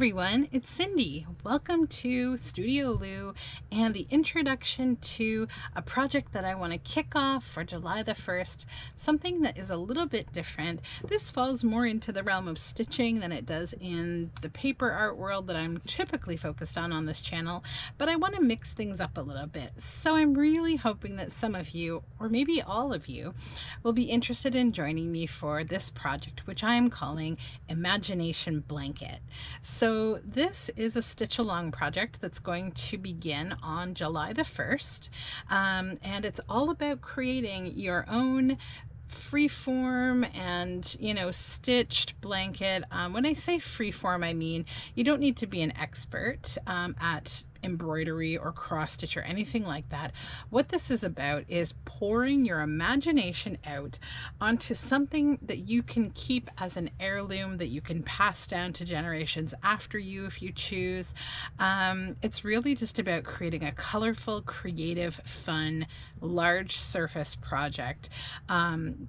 everyone, it's Cindy. Welcome to Studioloo and the introduction to a project that I want to kick off for July the 1st, something that is a little bit different. This falls more into the realm of stitching than it does in the paper art world that I'm typically focused on this channel, but I want to mix things up a little bit. So I'm really hoping that some of you, or maybe all of you, will be interested in joining me for this project, which I am calling Imagination Blanket. So this is a stitch along project that's going to begin on July the 1st, and it's all about creating your own freeform and stitched blanket. When I say freeform, I mean you don't need to be an expert at embroidery or cross stitch or anything like that. What this is about is pouring your imagination out onto something that you can keep as an heirloom that you can pass down to generations after you if you choose. It's really just about creating a colorful, creative, fun, large surface project.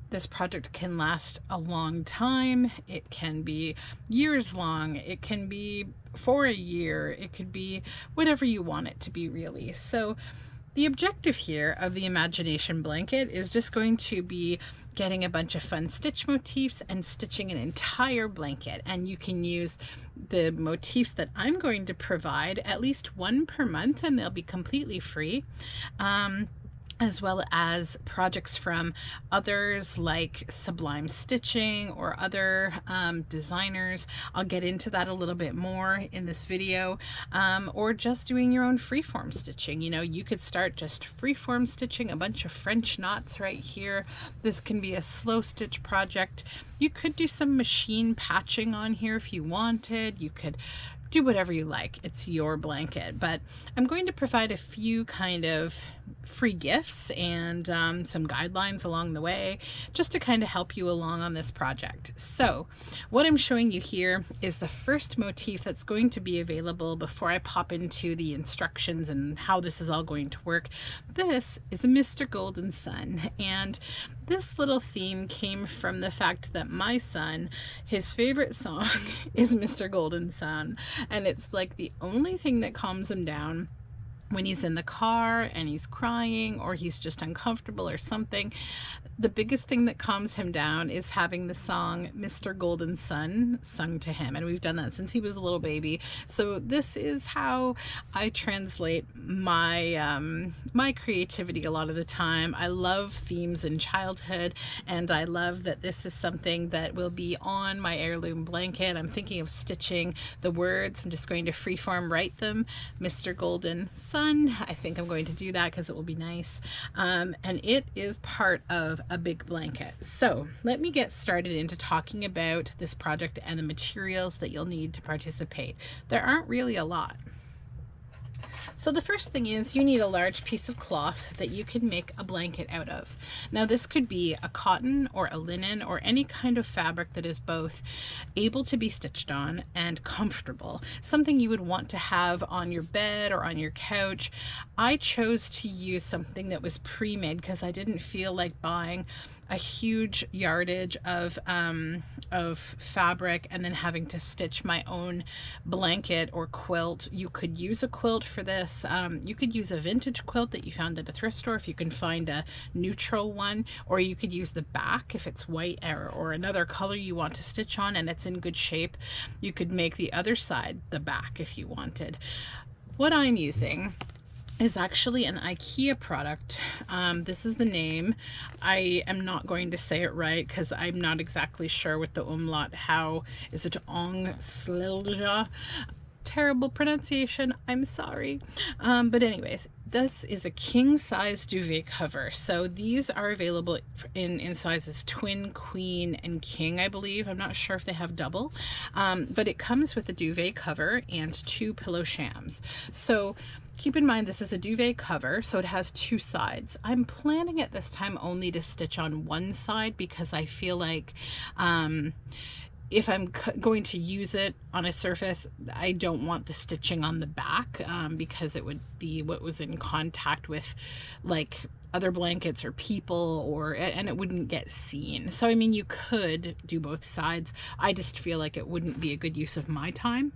This project can last a long time. It can be years long. It can be for a year. It could be whatever you want it to be, really. So the objective here of the Imagination Blanket is just going to be getting a bunch of fun stitch motifs and stitching an entire blanket. And you can use the motifs that I'm going to provide, at least one per month, and they'll be completely free. As well as projects from others like Sublime Stitching or other designers. I'll get into that a little bit more in this video, or just doing your own freeform stitching. You could start just freeform stitching a bunch of French knots right here. This can be a slow stitch project. You could do some machine patching on here if you wanted. You could do whatever you like. It's your blanket, but I'm going to provide a few kind of free gifts and some guidelines along the way just to kind of help you along on this project. So what I'm showing you here is the first motif that's going to be available before I pop into the instructions and how this is all going to work. This is a Mr. Golden Sun, and this little theme came from the fact that my son, his favorite song is Mr. Golden Sun, and it's like the only thing that calms him down when he's in the car and he's crying or he's just uncomfortable or something. The biggest thing that calms him down is having the song Mr. Golden Sun sung to him, and we've done that since he was a little baby. So this is how I translate my my creativity a lot of the time. I love themes in childhood, and I love that this is something that will be on my heirloom blanket. I'm thinking of stitching the words. I'm just going to freeform write them, Mr. Golden Sun. I think I'm going to do that because it will be nice, and it is part of a big blanket. So let me get started into talking about this project and the materials that you'll need to participate. There aren't really a lot. So the first thing is you need a large piece of cloth that you can make a blanket out of. Now this could be a cotton or a linen or any kind of fabric that is both able to be stitched on and comfortable. Something you would want to have on your bed or on your couch. I chose to use something that was pre-made because I didn't feel like buying a huge yardage of fabric and then having to stitch my own blanket or quilt. You could use a quilt for this. You could use a vintage quilt that you found at a thrift store if you can find a neutral one, or you could use the back if it's white or another color you want to stitch on and it's in good shape. You could make the other side the back if you wanted. What I'm using is actually an IKEA product. This is the name. I am not going to say it right because I'm not exactly sure with the umlaut. How is it? Ångslilja. Terrible pronunciation, I'm sorry. But anyways, this is a king size duvet cover. So these are available in sizes twin, queen, and king, I believe. I'm not sure if they have double, but it comes with a duvet cover and 2 pillow shams. So keep in mind this is a duvet cover, so it has 2 sides. I'm planning at this time only to stitch on one side because I feel like if I'm going to use it on a surface, I don't want the stitching on the back because it would be what was in contact with like other blankets or people, or and it wouldn't get seen. So I mean, you could do both sides. I just feel like it wouldn't be a good use of my time.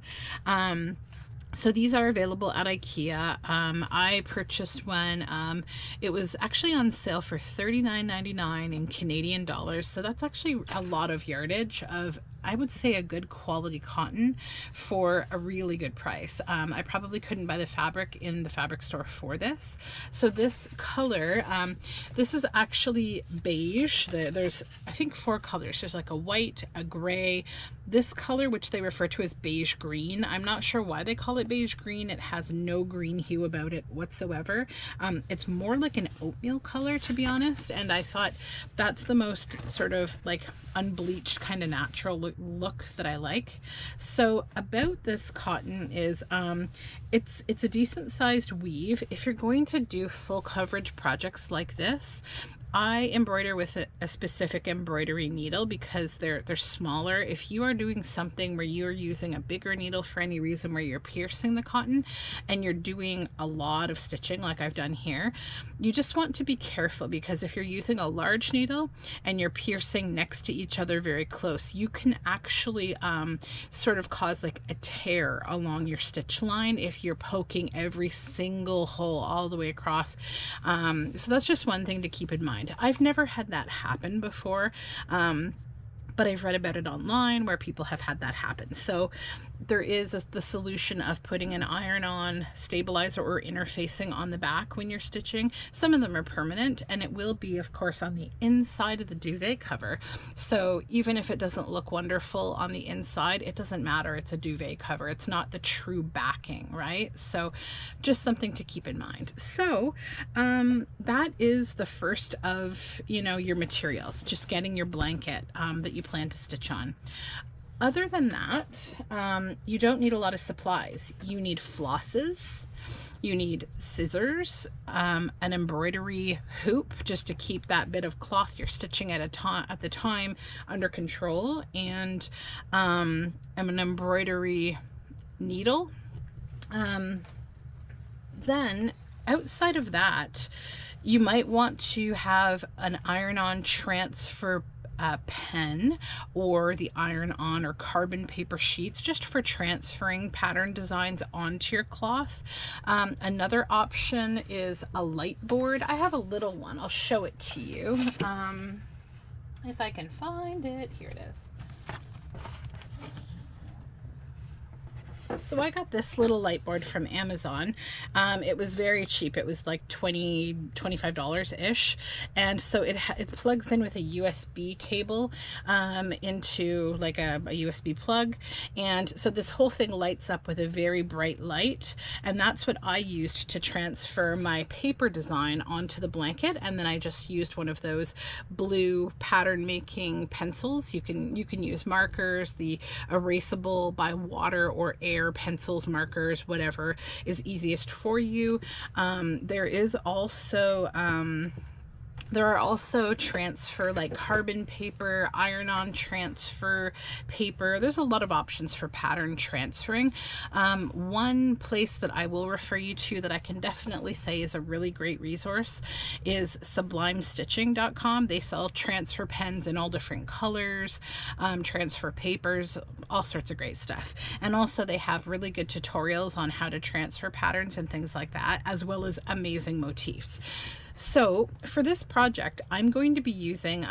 So these are available at IKEA. I purchased one. It was actually on sale for $39.99 in Canadian dollars. So that's actually a lot of yardage of, I would say, a good quality cotton for a really good price. I probably couldn't buy the fabric in the fabric store for this. So this color, this is actually beige. There's, I think, 4 colors. There's like a white, a gray, this color, which they refer to as beige green. I'm not sure why they call it beige green. It has no green hue about it whatsoever. It's more like an oatmeal color, to be honest. And I thought that's the most sort of like unbleached kind of natural look that I like. So about this cotton is it's a decent sized weave. If you're going to do full coverage projects like this, I embroider with a specific embroidery needle because they're smaller. If you are doing something where you're using a bigger needle for any reason, where you're piercing the cotton and you're doing a lot of stitching like I've done here, you just want to be careful, because if you're using a large needle and you're piercing next to each other very close, you can actually sort of cause like a tear along your stitch line if you're poking every single hole all the way across. So that's just one thing to keep in mind. I've never had that happen before, but I've read about it online where people have had that happen. So there is the solution of putting an iron-on stabilizer or interfacing on the back when you're stitching. Some of them are permanent, and it will be, of course, on the inside of the duvet cover. So even if it doesn't look wonderful on the inside, it doesn't matter. It's a duvet cover. It's not the true backing, right? So just something to keep in mind. So that is the first of, you know, your materials, just getting your blanket that you plan to stitch on. Other than that, you don't need a lot of supplies. You need flosses, you need scissors, an embroidery hoop just to keep that bit of cloth you're stitching at the time under control, and an embroidery needle. Then outside of that, you might want to have an iron-on transfer pen, or the iron-on or carbon paper sheets, just for transferring pattern designs onto your cloth. Another option is a light board. I have a little one. I'll show it to you if I can find it. Here it is. So I got this little light board from Amazon. It was very cheap. It was like $25-ish. And so it plugs in with a USB cable into like a USB plug. And so this whole thing lights up with a very bright light. And that's what I used to transfer my paper design onto the blanket. And then I just used one of those blue pattern making pencils. You can use markers, the erasable by water or air pencils, markers, whatever is easiest for you. There are also transfer, like carbon paper, iron-on transfer paper. There's a lot of options for pattern transferring. One place that I will refer you to that I can definitely say is a really great resource is sublimestitching.com. They sell transfer pens in all different colors, transfer papers, all sorts of great stuff. And also they have really good tutorials on how to transfer patterns and things like that, as well as amazing motifs. So for this project, I'm going to be using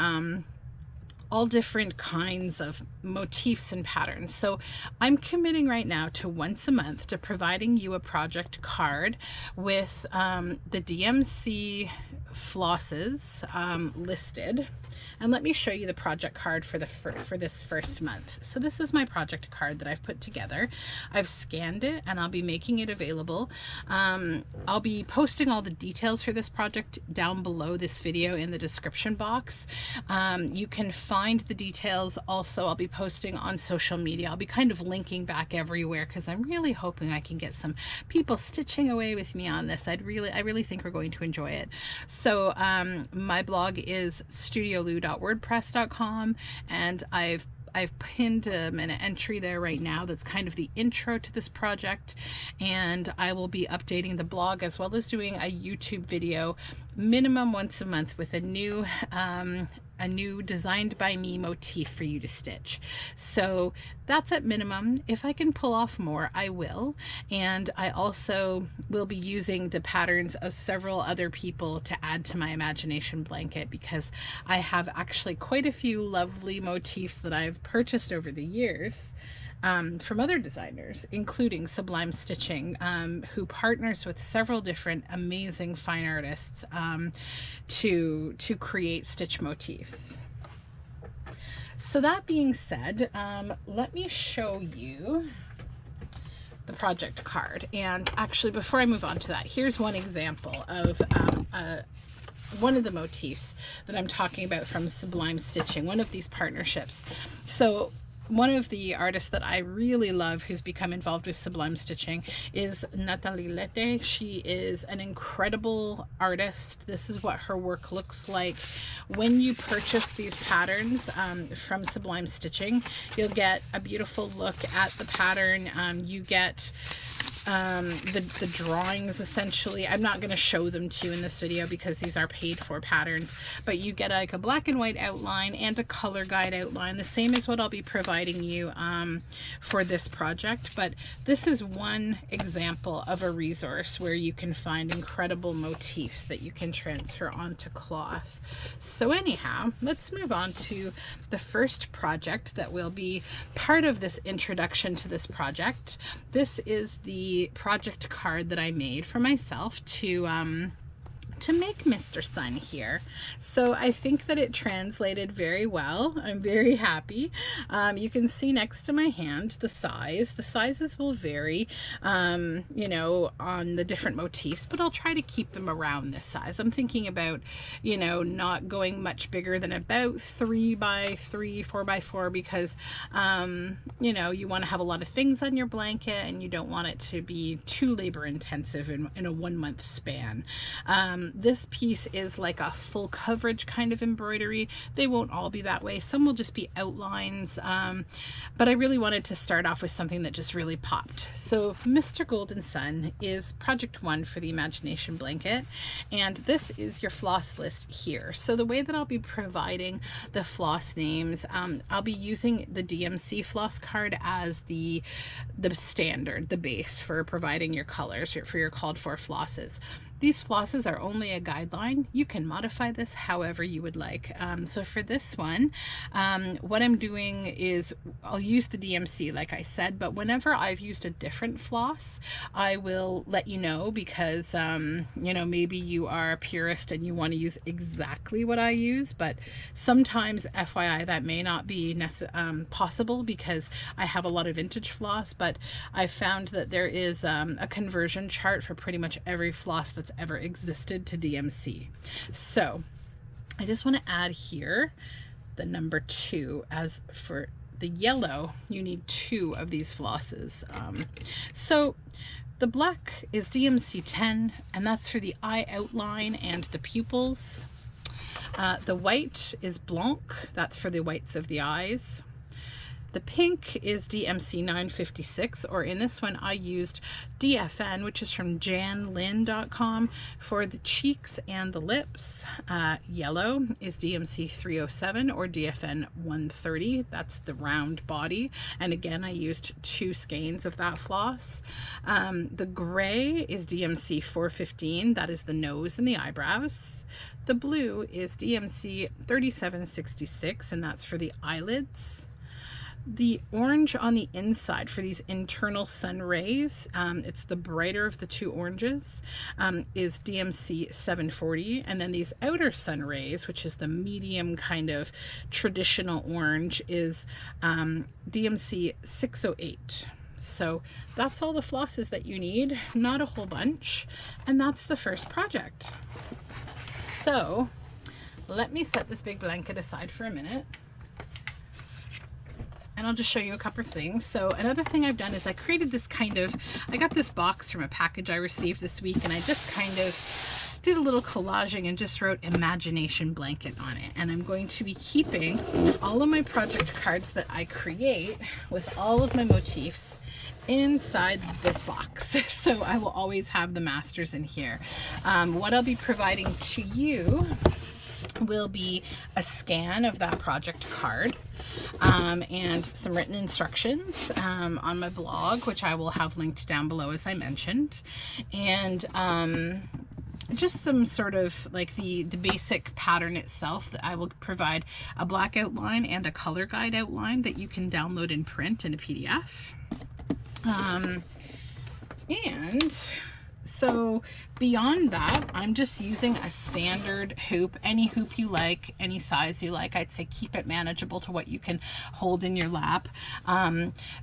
all different kinds of motifs and patterns. So I'm committing right now to once a month to providing you a project card with the DMC flosses listed. And let me show you the project card for this first month. So this is my project card that I've put together. I've scanned it and I'll be making it available. I'll be posting all the details for this project down below this video in the description box. You can find the details. Also, I'll be posting on social media. I'll be kind of linking back everywhere because I'm really hoping I can get some people stitching away with me on this. I really think we're going to enjoy it. So my blog is studioloo.wordpress.com, and I've I've pinned an entry there right now that's kind of the intro to this project, and I will be updating the blog as well as doing a YouTube video minimum once a month with a new designed by me motif for you to stitch. So that's at minimum. If I can pull off more, I will. And I also will be using the patterns of several other people to add to my imagination blanket, because I have actually quite a few lovely motifs that I've purchased over the years from other designers, including Sublime Stitching, who partners with several different amazing fine artists to create stitch motifs. So that being said, let me show you the project card. And actually, before I move on to that, here's one example of one of the motifs that I'm talking about from Sublime Stitching, one of these partnerships. So one of the artists that I really love who's become involved with Sublime Stitching is Nathalie Lette. She is an incredible artist. This is what her work looks like. When you purchase these patterns from Sublime Stitching, you'll get a beautiful look at the pattern. You get the drawings essentially. I'm not going to show them to you in this video because these are paid for patterns, but you get like a black and white outline and a color guide outline, the same as what I'll be providing you for this project. But this is one example of a resource where you can find incredible motifs that you can transfer onto cloth. So anyhow, let's move on to the first project that will be part of this introduction to this project. This is the project card that I made for myself to make Mr. Sun here. So I think that it translated very well. I'm very happy. You can see next to my hand the size. The sizes will vary, you know, on the different motifs, but I'll try to keep them around this size. I'm thinking about, you know, not going much bigger than about 3 by 3, 4 by 4, because, you know, you want to have a lot of things on your blanket and you don't want it to be too labor intensive in a 1 month span. This piece is like a full coverage kind of embroidery. They won't all be that way. Some will just be outlines, but I really wanted to start off with something that just really popped. So Mr. Golden Sun is project 1 for the imagination blanket, and this is your floss list here. So the way that I'll be providing the floss names, I'll be using the DMC floss card as the standard, the base for providing your colors, for your called for flosses. These flosses are only a guideline. You can modify this however you would like. So for this one, what I'm doing is I'll use the DMC like I said, but whenever I've used a different floss, I will let you know, because you know, maybe you are a purist and you want to use exactly what I use, but sometimes, FYI, that may not be possible because I have a lot of vintage floss. But I found that there is a conversion chart for pretty much every floss that's ever existed to DMC. So I just want to add here the number 2. As for the yellow, you need 2 of these flosses. So the black is DMC 10, and that's for the eye outline and the pupils. The white is blanc, that's for the whites of the eyes. The pink is DMC 956, or in this one I used DFN, which is from janlin.com, for the cheeks and the lips. Yellow is DMC 307 or DFN 130, that's the round body, and again I used 2 skeins of that floss. The gray is DMC 415, that is the nose and the eyebrows. The blue is DMC 3766, and that's for the eyelids. The orange on the inside for these internal sun rays, it's the brighter of the 2 oranges, is DMC 740, and then these outer sun rays, which is the medium kind of traditional orange, is DMC 608. So that's all the flosses that you need, not a whole bunch, and that's the first project. So let me set this big blanket aside for a minute, and I'll just show you a couple of things. So another thing I've done is I created this kind of, I got this box from a package I received this week, and I just kind of did a little collaging and just wrote imagination blanket on it. And I'm going to be keeping all of my project cards that I create with all of my motifs inside this box. So I will always have the masters in here. What I'll be providing to you will be a scan of that project card, and some written instructions on my blog, which I will have linked down below as I mentioned, and just some sort of like the basic pattern itself. That I will provide a black outline and a color guide outline that you can download and print in a PDF. And so beyond that, I'm just using a standard hoop, any hoop you like, any size you like. I'd say keep it manageable to what you can hold in your lap.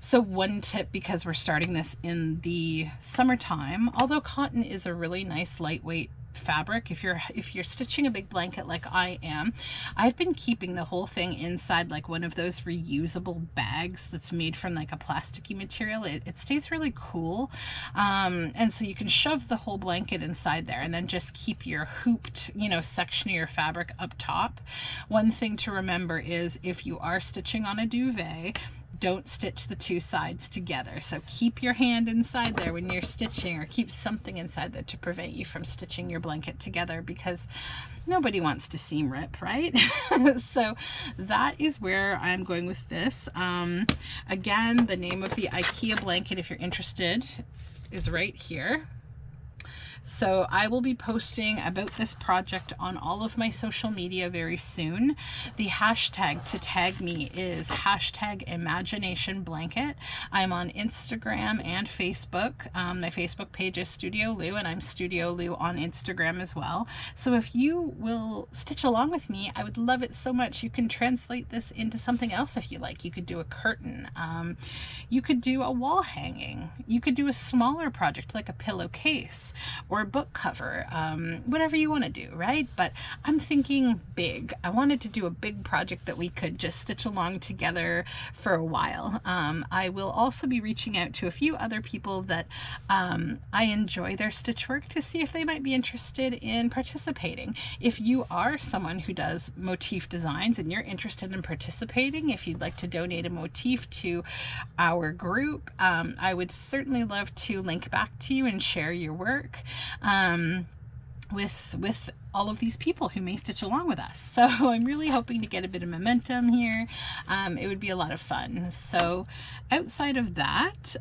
So one tip, because we're starting this in the summertime, although cotton is a really nice lightweight fabric, if you're stitching a big blanket like I am, I've been keeping the whole thing inside like one of those reusable bags that's made from like a plasticky material. It stays really cool, and so you can shove the whole blanket inside there and then just keep your hooped, you know, section of your fabric up top. One thing to remember is if you are stitching on a duvet, don't stitch the two sides together. So keep your hand inside there when you're stitching, or keep something inside there to prevent you from stitching your blanket together, because nobody wants to seam rip, right? So that is where I'm going with this. Again, the name of the IKEA blanket, if you're interested, is right here. So I will be posting about this project on all of my social media very soon. The hashtag to tag me is #imaginationblanket. I'm on Instagram and Facebook. My Facebook page is Studioloo, and I'm Studioloo on Instagram as well. So if you will stitch along with me, I would love it so much. You can translate this into something else if you like. You could do a curtain. You could do a wall hanging. You could do a smaller project like a pillowcase or a book cover, whatever you want to do, right? But I'm thinking big. I wanted to do a big project that we could just stitch along together for a while. I will also be reaching out to a few other people that I enjoy their stitch work to see if they might be interested in participating. If you are someone who does motif designs and you're interested in participating, if you'd like to donate a motif to our group, I would certainly love to link back to you and share your work with all of these people who may stitch along with us. So I'm really hoping to get a bit of momentum here. It would be a lot of fun. So outside of that,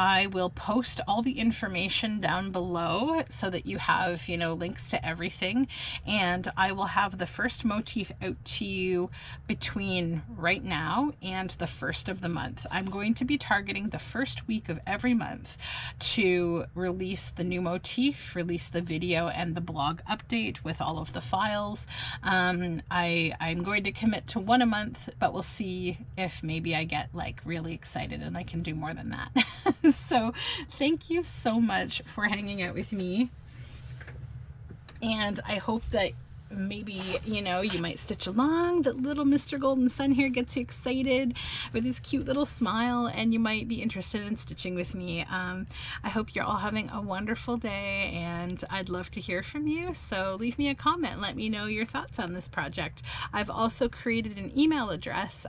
I will post all the information down below so that you have, you know, links to everything. And I will have the first motif out to you between right now and the 1st of the month. I'm going to be targeting the first week of every month to release the new motif, release the video and the blog update with all of the files. I'm going to commit to one a month, but we'll see if maybe I get like really excited and I can do more than that. So thank you so much for hanging out with me, and I hope that maybe, you know, you might stitch along, that little Mr. Golden Sun here gets you excited with his cute little smile, and you might be interested in stitching with me. I hope you're all having a wonderful day, and I'd love to hear from you. So leave me a comment, let me know your thoughts on this project. I've also created an email address.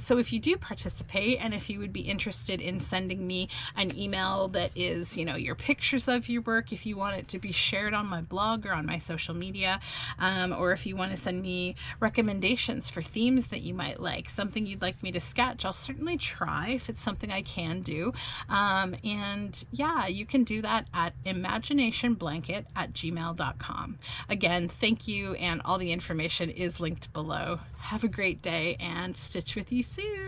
So if you do participate, and if you would be interested in sending me an email that is, you know, your pictures of your work, if you want it to be shared on my blog or on my social media, or if you want to send me recommendations for themes that you might like, something you'd like me to sketch, I'll certainly try if it's something I can do. And yeah, you can do that at imaginationblanket@gmail.com. Again, thank you, and all the information is linked below. Have a great day, and stitch with you soon.